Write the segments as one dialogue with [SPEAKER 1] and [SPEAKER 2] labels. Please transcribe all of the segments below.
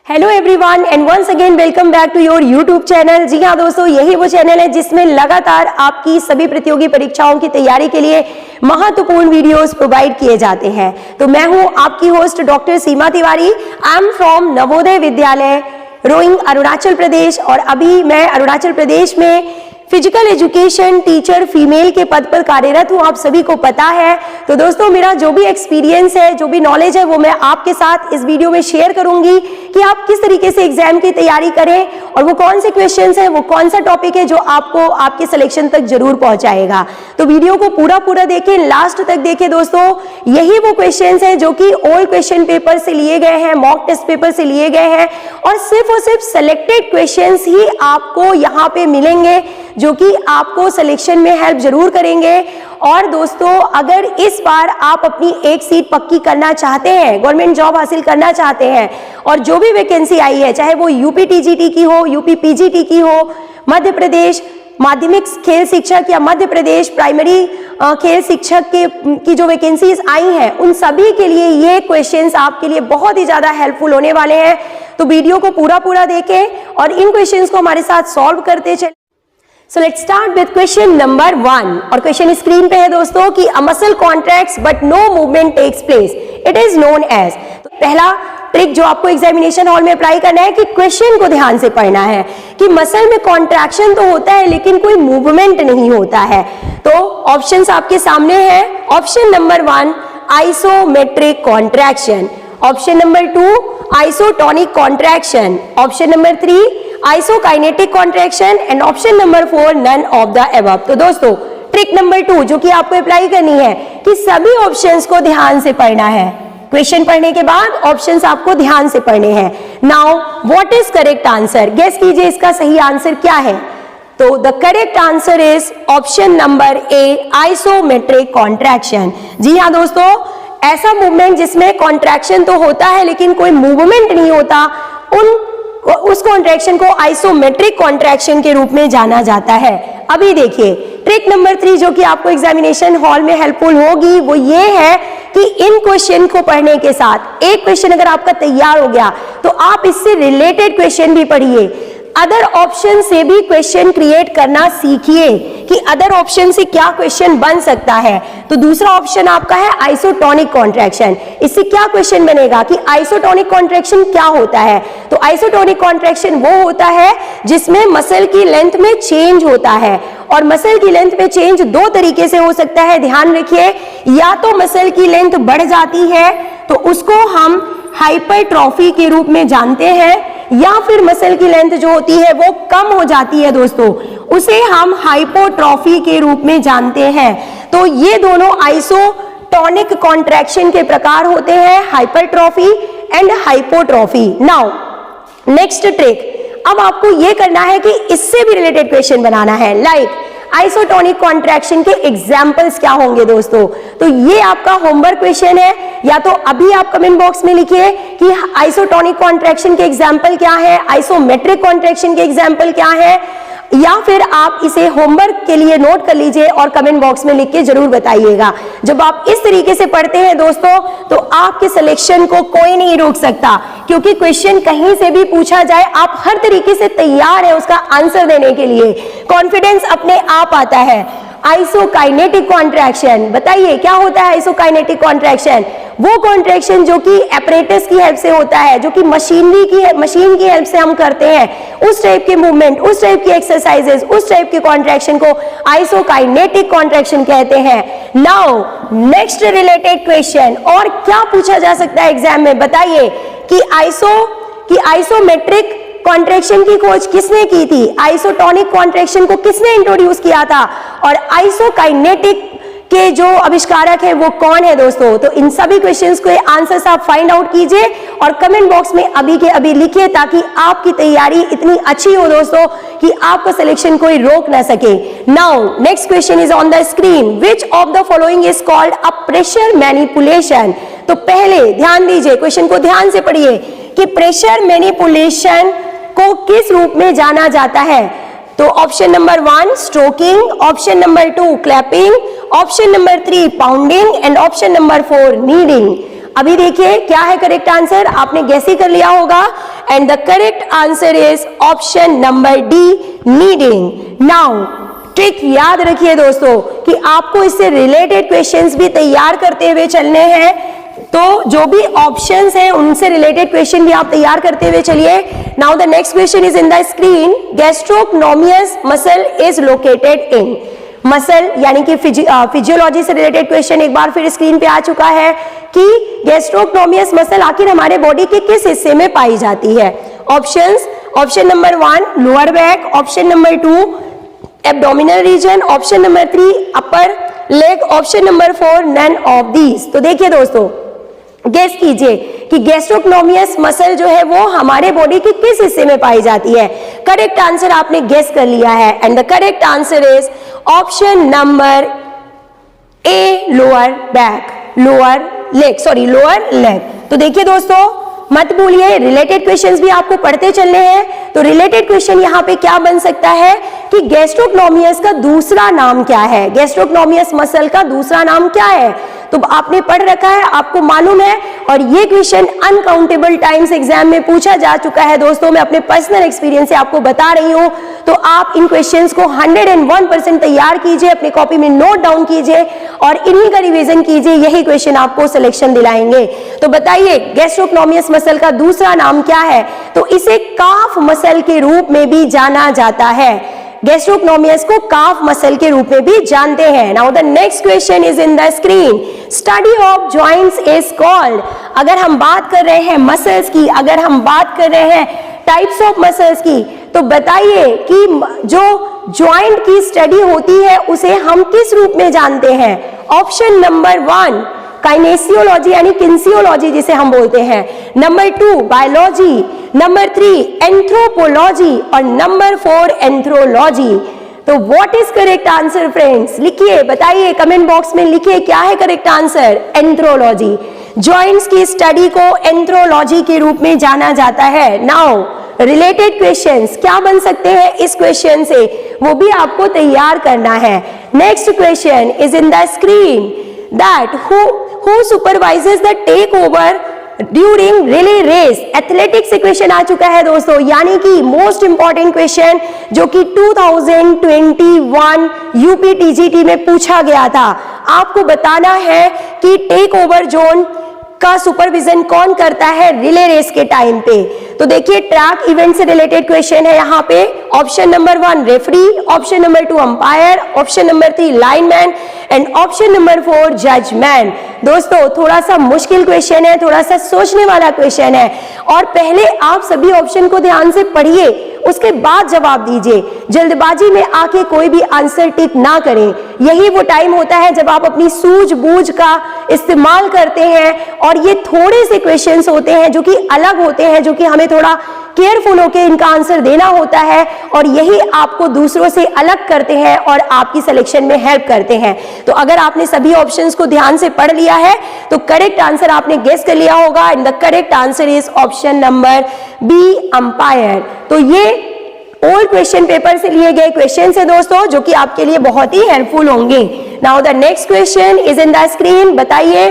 [SPEAKER 1] Hello everyone and once again welcome back to your YouTube channel. जी हाँ दोस्तों, यही वो चैनल है जिसमें लगातार आपकी सभी प्रतियोगी परीक्षाओं की तैयारी के लिए महत्वपूर्ण वीडियोस प्रोवाइड किए जाते हैं। तो मैं हूँ आपकी host doctor Seema Tiwari. I am from Navodaya Vidyalaya rowing Arunachal Pradesh और अभी मैं अरुणाचल प्रदेश में फिजिकल एजुकेशन टीचर फीमेल के पद पर कार्यरत हूँ, आप सभी को पता है। तो दोस्तों, मेरा जो भी एक्सपीरियंस है, जो भी नॉलेज है, वो मैं आपके साथ इस वीडियो में शेयर करूंगी कि आप किस तरीके से एग्जाम की तैयारी करें और वो कौन से क्वेश्चंस हैं, वो कौन सा टॉपिक है जो आपको आपके सिलेक्शन तक जरूर पहुंचाएगा। तो वीडियो को पूरा देखें, लास्ट तक देखें दोस्तों। यही वो क्वेश्चंस हैं जो कि ओल्ड क्वेश्चन पेपर से लिए गए हैं, मॉक टेस्ट पेपर से लिए गए हैं और सिर्फ सेलेक्टेड क्वेश्चंस ही आपको यहाँ पे मिलेंगे जो कि आपको सिलेक्शन में हेल्प जरूर करेंगे। और दोस्तों, अगर इस बार आप अपनी एक सीट पक्की करना चाहते हैं, गवर्नमेंट जॉब हासिल करना चाहते हैं और जो भी वैकेंसी आई है, चाहे वो यूपी टीजीटी की हो, यूपी पीजीटी की हो, मध्य प्रदेश माध्यमिक खेल शिक्षक या मध्य प्रदेश प्राइमरी खेल शिक्षक की जो वैकेंसीज आई हैं, उन सभी के लिए ये क्वेश्चंस आपके लिए बहुत ही ज्यादा हेल्पफुल होने वाले हैं। तो वीडियो को पूरा देखें और इन क्वेश्चंस को हमारे साथ सॉल्व करते चलें। So let's start with question number 1 और क्वेश्चन स्क्रीन पे है दोस्तों कि a muscle contracts but no movement takes place. It is known as। तो पहला ट्रिक जो आपको एग्जामिनेशन हॉल में अप्लाई करना है कि क्वेश्चन को ध्यान से पढ़ना है कि मसल में कॉन्ट्रैक्शन तो होता है लेकिन कोई मूवमेंट नहीं होता है। तो ऑप्शंस आपके सामने हैं। Option number 1 isometric contraction, option number 2 isotonic contraction, option number 3 isokinetic contraction and option number 4 none of the above. तो दोस्तों, ट्रिक नंबर 2 जो कि आपको अप्लाई करनी है कि सभी ऑप्शंस को ध्यान से पढ़ना है। क्वेश्चन पढ़ने के बाद ऑप्शंस आपको ध्यान से पढ़ने हैं। Now what is correct answer? Guess कीजिए इसका सही आंसर क्या है। तो the correct answer is option number A isometric contraction. जी हाँ दोस्तों, ऐसा मूवमेंट जिसमें कॉन्ट्रैक्शन तो होता है लेकिन कोई मूवमेंट नहीं होता, उस कॉन्ट्रैक्शन को आइसोमेट्रिक कॉन्ट्रैक्शन के रूप में जाना जाता है। अभी देखिए ट्रिक नंबर 3 जो कि आपको एग्जामिनेशन हॉल में हेल्पफुल होगी, वो ये है कि इन क्वेश्चन को पढ़ने के साथ एक क्वेश्चन अगर आपका तैयार हो गया तो आप इससे रिलेटेड क्वेश्चन भी पढ़िए। अदर ऑप्शन से भी क्वेश्चन क्रिएट करना सीखिए कि अदर ऑप्शन से क्या क्वेश्चन बन सकता है। तो दूसरा ऑप्शन आपका है आइसोटोनिक कॉन्ट्रैक्शन। इससे क्या क्वेश्चन बनेगा कि आइसोटोनिक कॉन्ट्रैक्शन क्या होता है। तो आइसोटोनिक कॉन्ट्रैक्शन वो होता है जिसमें मसल की लेंथ में चेंज होता है और मसल की लेंथ में चेंज दो तरीके से हो सकता है, ध्यान रखिए। या तो मसल की लेंथ बढ़ जाती है तो उसको हम हाइपरट्रॉफी के रूप में जानते हैं, या फिर मसल की लेंथ जो होती है वो कम हो जाती है दोस्तों, उसे हम हाइपोट्रॉफी के रूप में जानते हैं। तो ये दोनों आइसोटोनिक कॉन्ट्रैक्शन के प्रकार होते हैं, hypertrophy and hypotrophy. Now next trick, अब आपको ये करना है कि इससे भी रिलेटेड क्वेश्चन बनाना है। लाइक आइसोटोनिक कॉन्ट्रैक्शन के एग्जाम्पल्स क्या होंगे दोस्तों। तो ये आपका होमवर्क क्वेश्चन है, या तो अभी आप कमेंट बॉक्स में लिखिए कि आइसोटोनिक कॉन्ट्रैक्शन के एग्जाम्पल क्या है, आइसोमेट्रिक कॉन्ट्रैक्शन के एग्जाम्पल क्या है, या फिर आप इसे होमवर्क के लिए नोट कर लीजिए और कमेंट बॉक्स में लिख के जरूर बताइएगा। जब आप इस तरीके से पढ़ते हैं दोस्तों तो आपके सिलेक्शन को कोई नहीं रोक सकता, क्योंकि क्वेश्चन कहीं से भी पूछा जाए आप हर तरीके से तैयार है उसका आंसर देने के लिए। कॉन्फिडेंस अपने आप आता है। आइसोकाइनेटिक कॉन्ट्रैक्शन, बताइए क्या होता है आइसोकाइनेटिक कॉन्ट्रैक्शन? वो कॉन्ट्रैक्शन जो कि एपरेटस की हेल्प से होता है, जो कि मशीन की हेल्प से हम करते हैं, उस टाइप के मूवमेंट, उस टाइप की एक्सरसाइजेस, उस टाइप के कॉन्ट्रैक्शन को आइसोकाइनेटिक कॉन्ट्रैक्शन कहते हैं। नाउ नेक्स्ट रिलेटेड क्वेश्चन, और क्या पूछा जा सकता है एग्जाम में, बताइए कि आइसोमेट्रिक कॉन्ट्रैक्शन की खोज किसने की थी, आइसोटोनिक कॉन्ट्रैक्शन को किसने इंट्रोड्यूस किया था, और आइसोकाइनेटिक के जो आविष्कारक है वो कौन है दोस्तों। तो इन सभी क्वेश्चंस के आंसर्स आप फाइंड आउट कीजिए और कमेंट बॉक्स में अभी के अभी लिखिए, ताकि आपकी तैयारी इतनी अच्छी हो दोस्तों कि आपका सिलेक्शन कोई रोक ना सके। Now next question is on the screen, which of the following is called a pressure manipulation. तो पहले ध्यान दीजिए, क्वेश्चन को ध्यान से पढ़िए कि प्रेशर मैनिपुलेशन को किस रूप में जाना जाता है। तो option number 1 stroking, option number 2 clapping, option number 3 pounding and option number 4 kneading. अभी देखिए क्या है करेक्ट आंसर, आपने गैस ही कर लिया होगा। And the correct answer is option number D, kneading. Now trick याद रखिए दोस्तों कि आपको इससे रिलेटेड क्वेश्चंस भी तैयार करते हुए चलने हैं, तो जो भी ऑप्शंस हैं उनसे रिलेटेड क्वेश्चन भी आप तैयार करते हुए चलिए। Now the next question is in the screen, gastrocnemius muscle is located in. Muscle यानी कि फिजियोलॉजी से रिलेटेड क्वेश्चन एक बार फिर स्क्रीन पे आ चुका है कि गैस्ट्रोक्नोमियस मसल आखिर हमारे बॉडी के किस हिस्से में पाई जाती है। Options, option number 1 lower back, option number 2 abdominal region, option number 3 upper leg, option number 4 none of these. तो देखिए दोस्तों, गेस कीजिए कि गैस्ट्रोक्नोमियस मसल जो है वो हमारे बॉडी के किस हिस्से में पाई जाती है। करेक्ट आंसर आपने गेस कर लिया है and the correct answer is option number A, lower back, lower leg, sorry lower leg. तो देखिए दोस्तों, मत भूलिए रिलेटेड क्वेश्चंस भी आपको पढ़ते चलने हैं। तो रिलेटेड क्वेश्चन यहाँ पे क्या बन सकता है कि गैस्ट्रोक्नोमियस का दूसरा नाम क्या है, गैस्ट्रोक्नोमियस मसल का दूसरा नाम क्या है। तो आपने पढ़ रखा है, आपको मालूम है, और ये क्वेश्चन अनकाउंटेबल टाइम्स एग्जाम में पूछा जा चुका है दोस्तों। मैं अपने पर्सनल एक्सपीरियंस से आपको बता रही हूं, तो आप इन क्वेश्चंस को 101% तैयार कीजिए, अपनी कॉपी में नोट डाउन कीजिए और इन्हीं का रिवीजन कीजिए, यही क्वेश्चन आपको सिलेक्शन दिलाएंगे। तो बताइए गैस्ट्रोक्नोमियस मसल का दूसरा नाम क्या है। तो इसे काफ मसल के रूप में भी जाना जाता है, गैस्ट्रोक्नोमियस को काफ मसल के रूप में भी जानते हैं। Now the next question is in the screen, study of joints is called. अगर हम बात कर रहे हैं मसल्स की, अगर हम बात कर रहे हैं टाइप्स ऑफ मसल्स की, तो बताइए कि जो जॉइंट की स्टडी होती है उसे हम किस रूप में जानते हैं। ऑप्शन नंबर 1 काइनेसियोलॉजी यानी किन्सियोलॉजी जिसे हम बोलते हैं, नंबर 2 बायोलॉजी, नंबर 3 एंथ्रोपोलॉजी और नंबर 4 एंथ्रोलॉजी। तो what is correct answer friends, लिखिए, बताइए कमेंट बॉक्स में लिखिए क्या है करेक्ट आंसर। एंथ्रोलॉजी, जॉइंट्स की स्टडी को एंथ्रोलॉजी के रूप में जाना जाता है। नाउ रिलेटेड क्वेश्चंस क्या बन सकते हैं इस क्वेश्चन से, वो भी आपको तैयार करना है। Next question is in the screen, that who supervises the takeover during relay race। Athletics से क्वेश्चन आ चुका है दोस्तों, यानी कि मोस्ट इंपॉर्टेंट क्वेश्चन जो कि 2021 यूपीटीजीटी में पूछा गया था। आपको बताना है कि टेक ओवर जोन का सुपरविजन कौन करता है रिले रेस के टाइम पे। तो देखिए ट्रैक इवेंट से रिलेटेड क्वेश्चन है यहाँ पे। Option number 1 referee, option number 2 umpire, option number 3 lineman and option number 4 जजमैन। दोस्तों थोड़ा सा मुश्किल क्वेश्चन है, थोड़ा सा सोचने वाला क्वेश्चन है, और पहले आप सभी ऑप्शन को ध्यान से पढ़िए, उसके बाद जवाब दीजिए। जल्दबाजी में आके कोई भी आंसर टिक ना करें। यही वो टाइम होता है जब आप अपनी सूझबूझ का इस्तेमाल करते हैं, और ये थोड़े से क्वेश्चंस होते हैं जो कि अलग होते हैं, जो कि हमें थोड़ा केयरफुल होकर इनका आंसर देना होता है, और यही आपको दूसरों से अलग करते हैं और आपकी सिलेक्शन में हेल्प करते हैं। तो अगर आपने सभी ऑप्शंस को ध्यान से पढ़ लिया है तो करेक्ट आंसर आपने गेस कर लिया होगा, and the correct answer is option number B umpire. तो ये ओल्ड क्वेश्चन पेपर से लिए गए क्वेश्चन है दोस्तों, जो कि आपके लिए बहुत ही हेल्पफुल होंगे। Now the next question is in the screen, बताइए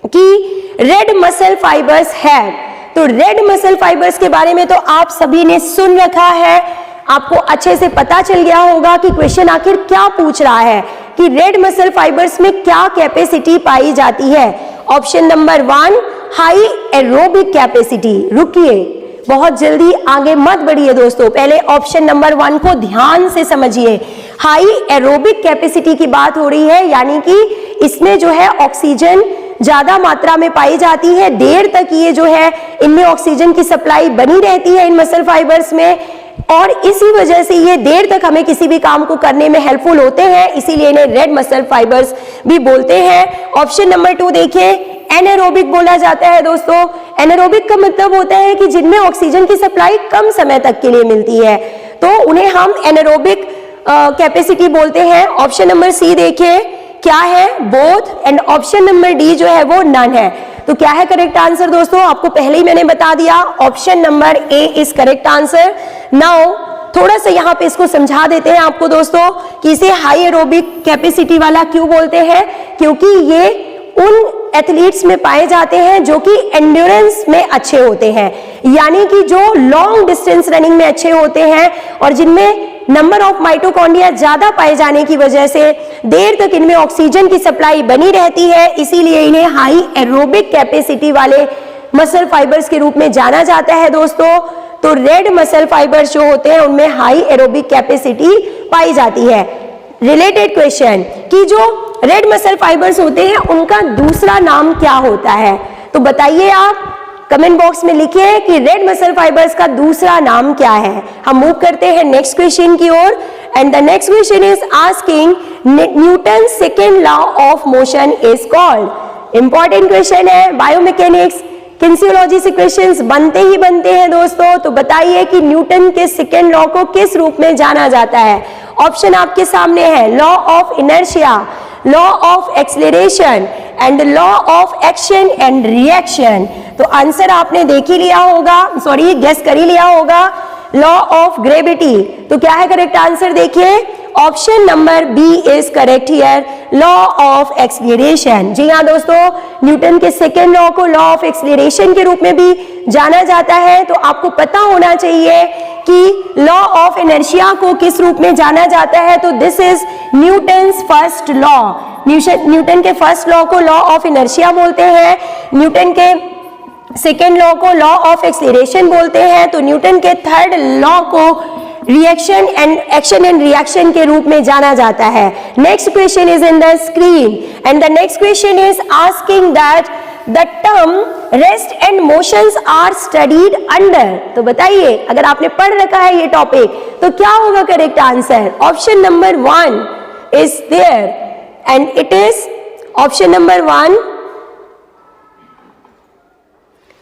[SPEAKER 1] कि रेड मसल फाइबर्स है। तो रेड मसल फाइबर्स के बारे में तो आप सभी ने सुन रखा है, आपको अच्छे से पता चल गया होगा कि क्वेश्चन आखिर क्या पूछ रहा है, कि रेड मसल फाइबर्स में क्या कैपेसिटी पाई जाती है। Option number 1 high aerobic capacity. रुकिए, बहुत जल्दी आगे मत बढ़िए दोस्तों, पहले ऑप्शन नंबर 1 को ध्यान से समझिए। हाई एरोबिक कैपेसिटी की बात हो रही है, यानी कि इसमें जो है ऑक्सीजन ज्यादा मात्रा में पाई जाती है, देर तक ये जो है इनमें ऑक्सीजन की सप्लाई बनी रहती है इन मसल फाइबर्स में, और इसी वजह से ये देर तक हमें किसी भी काम को करने में हेल्पफुल होते हैं, इसीलिए इन्हें रेड मसल फाइबर्स भी बोलते हैं। ऑप्शन नंबर 2 देखिए, एनारोबिक बोला जाता है दोस्तों। एनारोबिक का मतलब होता है कि जिनमें ऑक्सीजन की सप्लाई कम समय तक के लिए मिलती है, तो उन्हें हम एनारोबिक कैपेसिटी बोलते हैं। ऑप्शन नंबर सी देखिए क्या है, both, and option number D जो है वो नन है। तो क्या है करेक्ट आंसर दोस्तों, आपको पहले ही मैंने बता दिया, option number A is correct answer. Now थोड़ा सा यहाँ पे इसको समझा देते हैं आपको दोस्तों कि इसे हाई एरोबिक कैपेसिटी वाला क्यों बोलते हैं, क्योंकि ये उन एथलीट्स में पाए जाते हैं जो कि एंड्योरेंस में अच्छे होते हैं, यानी कि जो लॉन्ग डिस्टेंस रनिंग में अच्छे होते हैं और जिनमें नंबर ऑफ माइटोकॉन्ड्रिया ज्यादा पाए जाने की वजह से देर तक इनमें ऑक्सीजन की सप्लाई बनी रहती है, इसीलिए इन्हें हाई एरोबिक कैपेसिटी वाले मसल फाइबर्स के रूप में जाना जाता है दोस्तों। तो रेड मसल फाइबर्स जो होते हैं उनमें हाई एरोबिक कैपेसिटी पाई जाती है। रिलेटेड क्वेश्चन कि जो रेड मसल फाइबर्स होते हैं उनका दूसरा नाम क्या होता है, तो बताइए आप कमेंट बॉक्स में लिखिए कि रेड मसल फाइबर्स का दूसरा नाम क्या है। हम मूव करते हैं नेक्स्ट क्वेश्चन की ओर and the next question is asking Newton second law of motion is called. Important question है, बायोमैकेनिक्स किनेसियोलॉजी से क्वेश्चंस बनते ही बनते हैं दोस्तों। तो बताइए कि न्यूटन के सेकेंड लॉ को किस रूप में जाना जाता है। ऑप्शन आपके सामने है, law of inertia, law of acceleration and law of action and reaction. तो आंसर आपने देख ही लिया होगा, सॉरी गेस कर ही लिया होगा, लॉ ऑफ ग्रेविटी। तो क्या है करेक्ट आंसर, देखिए option number B is correct here, law of acceleration. जी हाँ दोस्तों, न्यूटन के सेकेंड लॉ को लॉ ऑफ एक्सीलरेशन के रूप में भी जाना जाता है। तो आपको पता होना चाहिए कि लॉ ऑफ इनर्शिया को किस रूप में जाना जाता है, तो this is Newton's first law. Newton के फर्स्ट लॉ को लॉ ऑफ इनर्शिया बोलते हैं, न्यूटन के सेकेंड लॉ को लॉ ऑफ एक्सीलरेशन बोलते हैं, तो न्यूटन के थर्ड लॉ को reaction and action and reaction के रूप में जाना जाता है। Next question is in the screen and the next question is asking that the term rest and motions are studied under. तो बताइए अगर आपने पढ़ रखा है ये टॉपिक तो क्या होगा correct answer. Option number 1 is there and it is option number 1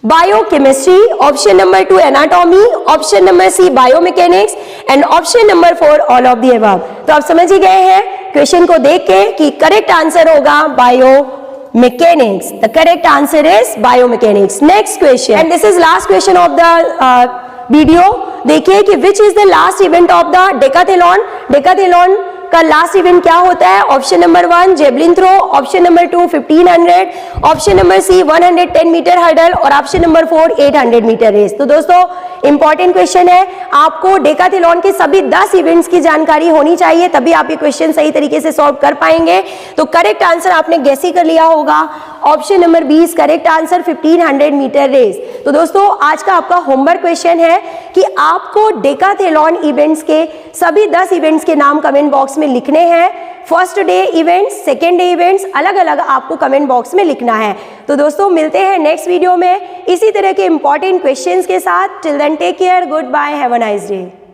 [SPEAKER 1] biochemistry, option number 2 anatomy, option number C biomechanics and option number 4 all of the above. तो आप समझ ही गए हैं क्वेश्चन को देख के कि करेक्ट आंसर होगा biomechanics. The correct answer is biomechanics. Next question and this is last question of the video. देखिए कि which is the last event of the decathlon. Decathlon का लास्ट इवेंट क्या होता है। Option number 1 javelin throw, option number 2 1500, option number C 110 meter hurdle और option number 4 800 meter race. तो दोस्तों important question है, आपको डेकाथलॉन के सभी 10 इवेंट्स की जानकारी होनी चाहिए, तभी आप ये क्वेश्चन सही तरीके से सॉल्व कर पाएंगे। तो करेक्ट आंसर आपने गैस ही कर लिया होगा, option number 20 correct answer 1500 meter race. तो दोस्तों आज का आपका होमवर्क क्वेश्चन है कि आपको डेकाथलॉन इवेंट्स के सभी 10 इवेंट्स के नाम कमेंट बॉक्स में लिखने हैं। First day events, second day events अलग अलग आपको कमेंट बॉक्स में लिखना है। तो दोस्तों मिलते हैं नेक्स्ट वीडियो में इसी तरह के इंपॉर्टेंट क्वेश्चंस के साथ। Till then take care, goodbye, have a nice day.